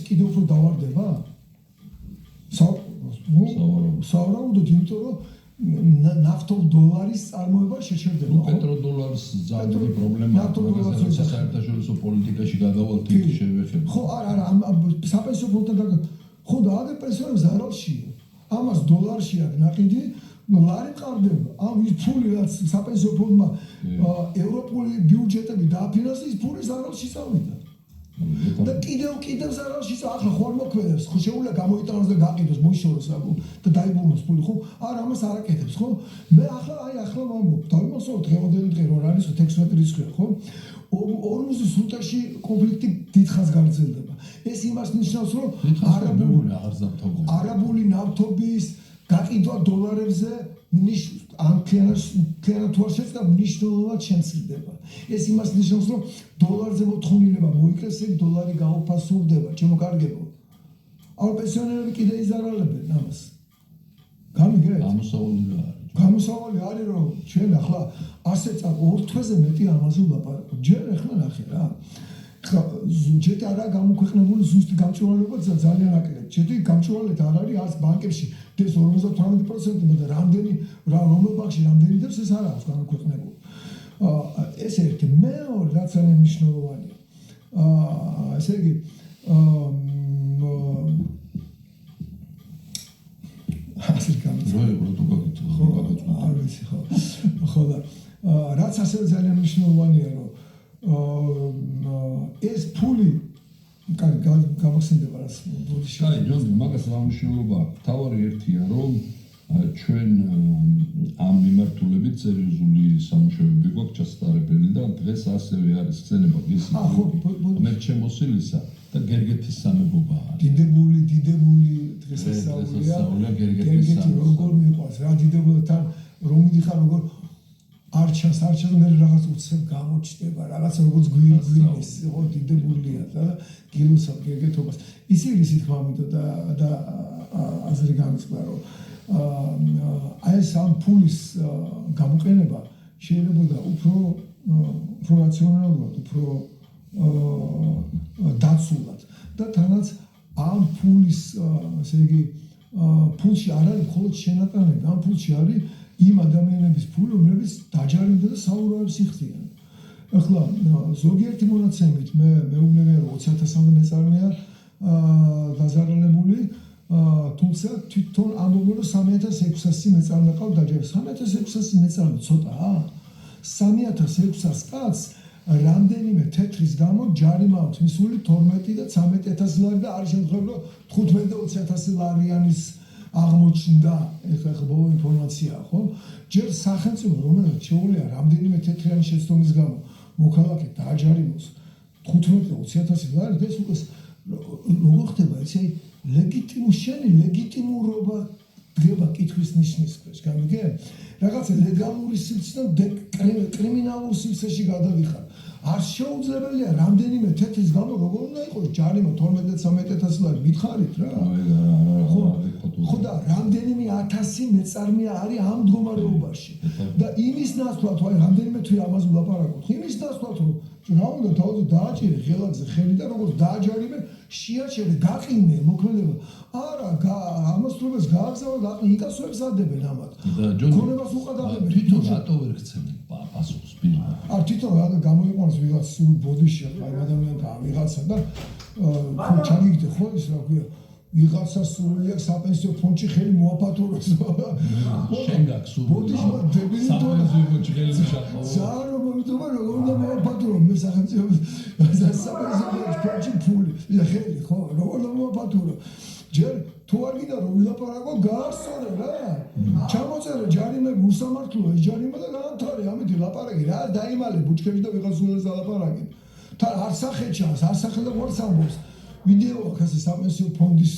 კიდევ უფრო დავარდება? სავარაუდოდ, იმიტომ რომ ნავთობ დოლარის წარმოება შეჩერდება. პეტროდოლარს ძალიან პრობლემაა. მაგალითად, საერთაშორისო პოლიტიკაში გადავალთ იქ შევეხებ. ხო, არა, საპენსიო ფონდთან ხო და აგერ პენსიონერებს არალშია. ამას დოლარში აქვს ნაყიდი, ლარი მყარდება. ამ ის ფული რაც საპენსიო ფონდმა ევროპული ბიუჯეტები დააფინანსა, ის ფული არალში წავიდა. და კიდევ ზარალში ახლა ხوار მოქმედებს ხო შეუძლია გამოიტანოს და გაყიდოს მოიშოროს და დაიბრუნოს ფული ხო არა ამას არ აკეთებს ხო მე ახლა ვამბობ დავიმახსოვროთ დღევანდელი დღე რომ არის 16 რიცხვია ხო ორმუზის სრუტეში კონფლიქტი დიდხანს გაგრძელდება ეს იმას ნიშნავს რომ არაბული ნავთობის გაყიდვა დოლარებზე ან ქლიანად თუ არ შეწყდა მნიშვნელოვნად შემცირდება. ეს იმას ნიშნავს, რომ დოლარზე მოთხოვნილება მოიქრეს, ეგ დოლარი გაუფასურდება, ჩემო კარგებო. ამ პენსიონერები კიდე იზარალებენ ამას. გამიგეთ? გამოსავალი არის, რომ ჩვენ ახლა ასე ორ თვეზე მეტი ამაზე ვლაპარაკობ. ჯერ ახლა ნახე რა. ჯერ არა გამოქვეყნებული ზუსტი გამჭვირვალეობა ძალიან აკლებთ. ჯერ გამჭვირვალეთ არ არის არც ბანკებში ეს 58% და რამდენი რომელ ბანკში რამდენი დებს ეს არ აქვს გამოქვეყნებული. ეს ერთი მეორე რაც ძალიან მნიშვნელოვანია. ესე იგი ასე ხო და რაც ასევე ძალიან მნიშვნელოვანია რომ ეს ფული გამახსენდება რას ბოდიში. კაი, ჯონ, მაგას რა მნიშვნელობა აქვს? თავარი ერთია, რომ ჩვენ ამ მიმართულებით სერიოზული სამუშაოები გვაქვს ჩასატარებელი და დღეს ასევე არის ხსენება გისი. მე შემოსილისა და გერგეთის სამეგობა არის. დიდებული დღესასწაულია გერგეთი როგორ მიყვარს რა დიდებულთან რომ მიდიხარ როგორ არჩას მე რაღაც უცებ გამოჩნდება რაღაც როგორც გვირგვინის ხო დიდებულია და გილოსა გერგეთობას ისიც თქმა უნდა და აზრი გამიწყდა რომ ეს ამ ფულის გამოყენება შეიძლება უფრო რაციონალურად უფრო დაცულად და თანაც ამ ფულის ესე იგი ფულში არ არის მხოლოდ შენატანები ამ ფულში არის იმ ადამიანების ფული, რომლებიც დაჯარიმდა და საურავებს იხდიან. ახლა ზოგიერთი მონაცემით მე მეუბნებიან რომ 20,000-მდე მეწარმეა დაზარალებული, თუმცა თვითონ ამბობენ რომ 3,600 მეწარმე ყავს დაჯერებული. 3,600 მეწარმე ცოტაა? 3,600 კაცს რამდენიმე თეთრის გამო ჯარიმა აქვს მისული 12 და 13,000 ლარი და არის შემთხვევები რომ 15 და 20,000 ლარიანის აღმოჩნდა ეხლა ბოლო ინფორმაციაა ხო ჯერ სახელმწიფო რომელიც შეუძლია რამდენიმე თეთრიანი შეცდომის გამო მოქალაქედ დააჯარიმოს 15 და 20,000 ლარი და ეს უკვე როგორ ხდება ესე ლეგიტიმურობა დგება კითხვის ნიშნის ქვეშ გამიგე რაღაცა ლეგალური სივრციდან კრიმინალურ სივრცეში გადავიხარ არ შეუძლებელია რამდენიმე თეთრის გამო როგორ უნდა იყოს ჯარიმა 12 და 13,000 ლარი მითხარით რა ხო და რამდენიმე 1000 მეწარმე არის ამ მდგომარეობაში და იმის ნაცვლად თუ რამდენიმე თვე ამაზე ვლაპარაკობთ იმის ნაცვლად რომ რა უნდა თავზე დააჭირე ღელაკზე ხელი და როგორც დააჯარიმე შეაჩერე გაყინე მოქმედება არა ამასრობას გააგზავნე გაყინე იკასოებს ადებენ ამათ ქონებას უყადაღებენ თვითონ რატო ვერ გცემენ პასუხს პირმა არ თვითონ რა გამოიყვანს ვიღაც სულ ბოდიში აი ადამიანთან ვიღაცა და ჩაგიგდე ხო ის რა ქვია ვიღაცა სულია საპენსიო ფონდში ხელი მოაფათუროს შენ გაქვს სულ ბოდიში საპენსიო ფონდში ხელი მიშახო ზარო მომიტომა როგორ უნდა მოაფათურო მე სახელმწიფო საპენსიო ფონდში ფული ხელი ხო როგორ უნდა მოაფათურო ჯერ თუ არ გინდა რომ ვილაპარაკო გაასწორე რა ჩამოწერე ჯარიმები უსამართლოა ის ჯარიმა და გაანთარე ამით ლაპარაკი რა დაიმალე ბუჩქებში და ვიღაც უნდა ზალაპარაკი თან არ სახეჭას არ სახელდა ვარ სამბოს ვიდეო ახასე საპენსიო ფონდის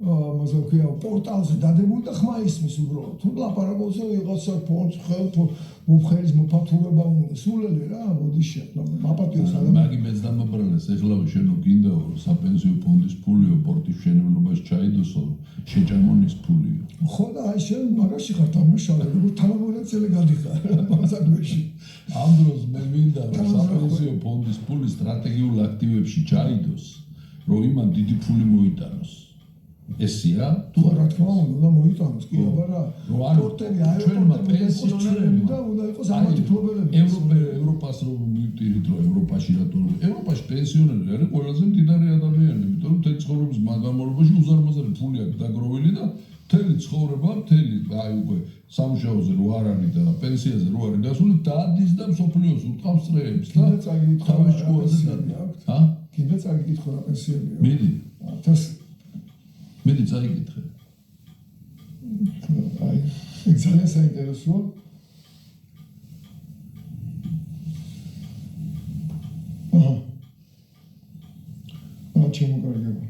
მასე ქვია პორტალზე დადებული და ხმა ისმის უბრალოდ თუ ლაპარაკობს ვიღაცა ფონდს ხელფო მოფხელის მოფათურება უნდა სულელი რა ბოდიში ახლა მაპატიოს ადამიანი მაგი მეც დამაბრალეს ეხლა შენო გინდა საპენსიო ფონდის ფულიო პორტის მშენებლობაში ჩაიდოსო შეჭამონის ფულიო ხო და აი შენ მაგაში ხარ თამაშავე როგორ თანამონაწილე გადიხარ მასაგვეში ამ დროს მე მინდა რომ საპენსიო ფონდის ფული სტრატეგიულ აქტივებში ჩაიდოს რომ იმან დიდი ფული მოიტანოს. ესია? თუ რა თქმა უნდა მოიტანოს კი აბა რა პორტები ჩვენმა აეროპორტები პენსიონერებმა და უნდა იყოს ამათი ფლობელები ევროპას რომ მივტირით რომ ევროპაში რატომ ევროპაში პენსიონერები არის ყველაზე მდიდარი ადამიანები იმიტომ რომ თეთრ ცხოვრების განმავლობაში უზარმაზარი ფული აქვს დაგროვილი და მთელი ცხოვრება მთელი აი უკვე სამუშაოზე რო არ არის და პენსიაზე რო არის გასული დადის და მსოფლიოს უტყავს წრეებს და თავის შუაზე დადის ჰა კიდე წაგიკითხო რა პენსიებია მიდი 1000 მედი წაიკითხე. აი, ძალიან საინტერესოა. ჩემოგარგება.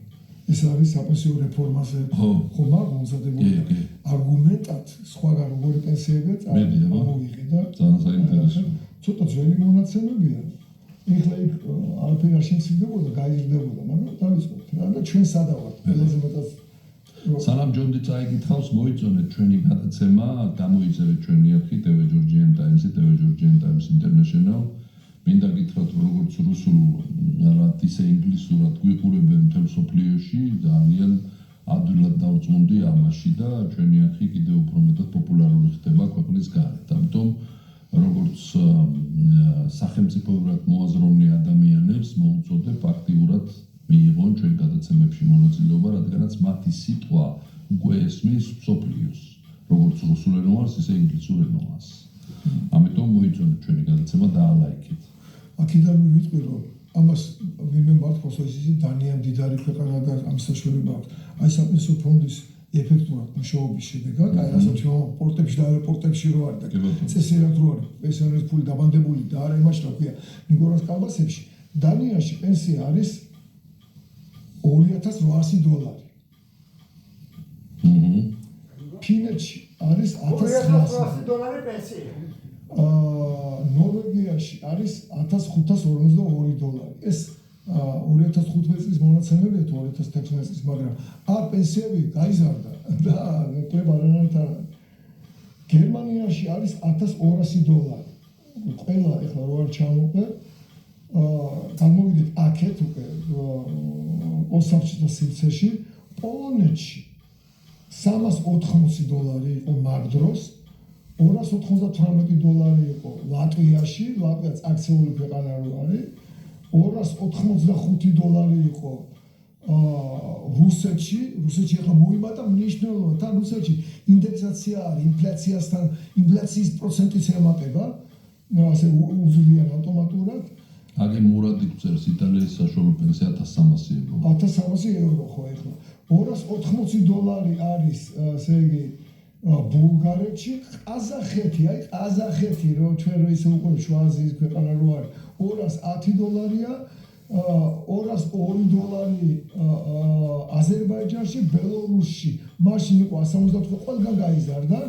ეს არის საპენსიო რეფორმაზე. ხო, მაგრამ მომზადებული არგუმენტად სხვაგან როგორი პენსიებია წამოვიღე და ძალიან საინტერესო. ცოტა ძველი მონაცემებია. ეხლა იქ არაფერი არ შემცირდებოდა, გაიზრდებოდა, მაგრამ დავიწყოთ რა და ჩვენ სადავართ ყველაზე მეტად სალამ ჯონდი წაიკითხავს მოიწონეთ ჩვენი გადაცემა გამოიწერეთ ჩვენი არქი TV Georgian Times TV Georgian Times International მინდა გითხრათ როგორც რუსულ რაც ისე ინგლისურად გვიყურებენ მთელ სოფლიოში ძალიან ადვილად დავწმუნდი ამაში და ჩვენი არქი კიდევ უფრო მეტად პოპულარული ხდება ქვეყნის გარეთ ამიტომ როგორც სახელმწიფოებრივად მოაზროვნე ადამიანებს მოუწოდებ აქტიურად მიიღონ ჩვენ გადაცემებში მონაწილეობა, რადგანაც მათი სიტყვა უკვე ესმის მსოფლიოს, როგორც რუსულ ენოვანს, ისე ინგლისურ ენოვანს. ამიტომ მოიწონეთ ჩვენი გადაცემა და ალაიქეთ. აქედან მივიწყდი, რომ ამას ვინმე მართავს, ის ძალიან მდიდარი ქვეყანა და ამ საშუალება აქვს. აი საპენსიო ფონდის ეფექტურად მუშაობის შედეგად, აი რასაც პორტებში და აეროპორტებში რო არის და წესიერად რო არის, პენსიონერის ფული დაბანდებული და არა იმაში რა ქვია, ნიგორას კალბასებში, დანიაში პენსია არის $2800. ფინეთში არის $1800 პენსია. ნორვეგიაში არის $1542. ეს 2015 წლის მონაცემებია თუ 2016 წლის, მაგრამ აქ პენსიები გაიზარდა და კვლევა არანაირად არ არის. გერმანიაში არის $1200. ყველა ეხლა რო არ ჩამოვყე გამოვიდეთ აქეთ უკვე ოსაფში და სივრცეში პოლონეთში $380 იყო მაგ დროს $298 იყო ლატვიაში ლატვიაც აქციული ქვეყანა რო არის $285 იყო რუსეთში ახლა მოიმატა მნიშვნელოვნად თან რუსეთში ინდექსაცია არის ინფლაციასთან ინფლაციის პროცენტიც ემატება ასე უძლიან ავტომატურად აგე მურადი წერს იტალიის საშუალო პენსია €1300. €1300 ხო ეხლა. $280 არის ესე იგი ბულგარეთში, ყაზახეთი, აი ყაზახეთი რო ჩვენ რო ისე უყურებ შუა აზიის ქვეყანა რო არის, $210-ია, $202 აზერბაიჯანში, ბელორუსში. მაშინ იყო 175 ყველგან გაიზარდა.